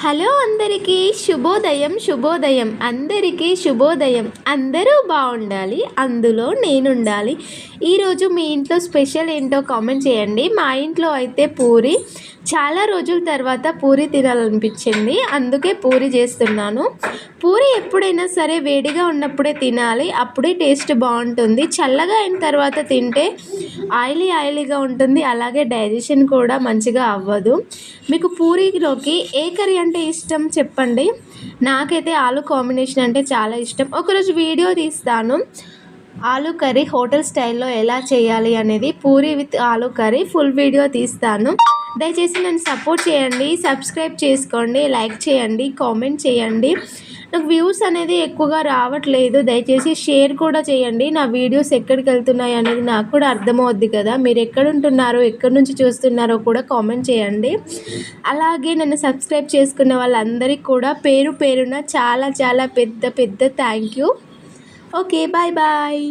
Hello అందరికీ శుభోదయం అందరికీ శుభోదయం. అందరూ బాగుండాలి, అందులో నేనుండాలి. ఈరోజు మీ ఇంట్లో స్పెషల్ ఏంటో కామెంట్ చేయండి. మా ఇంట్లో అయితే పూరి, చాలా రోజుల తర్వాత పూరి తినాలనిపించింది, అందుకే పూరి చేస్తున్నాను. పూరి ఎప్పుడైనా సరే వేడిగా ఉన్నప్పుడే తినాలి, అప్పుడే టేస్ట్ బాగుంటుంది. చల్లగా అయిన తర్వాత తింటే ఆయిలీగా ఉంటుంది, అలాగే డైజెషన్ కూడా మంచిగా అవ్వదు. మీకు పూరీలోకి ఏ కర్రీ అంటే ఇష్టం చెప్పండి. నాకైతే ఆలు కాంబినేషన్ అంటే చాలా ఇష్టం. ఒకరోజు వీడియో తీస్తాను, ఆలు కర్రీ హోటల్ స్టైల్లో ఎలా చేయాలి అనేది. పూరి విత్ ఆలు కర్రీ ఫుల్ వీడియో తీస్తాను. దయచేసి నన్ను సపోర్ట్ చేయండి, సబ్స్క్రైబ్ చేసుకోండి, లైక్ చేయండి, కామెంట్ చేయండి. నాకు వ్యూస్ అనేది ఎక్కువగా రావట్లేదు, దయచేసి షేర్ కూడా చేయండి. నా వీడియోస్ ఎక్కడికి వెళ్తున్నాయి అనేది నాకు కూడా అర్థమవుద్ది కదా. మీరు ఎక్కడుంటున్నారో, ఎక్కడి నుంచి చూస్తున్నారో కూడా కామెంట్ చేయండి. అలాగే నన్ను సబ్స్క్రైబ్ చేసుకున్న వాళ్ళందరికీ కూడా పేరు పేరున చాలా చాలా పెద్ద పెద్ద thank you. Okay, bye bye.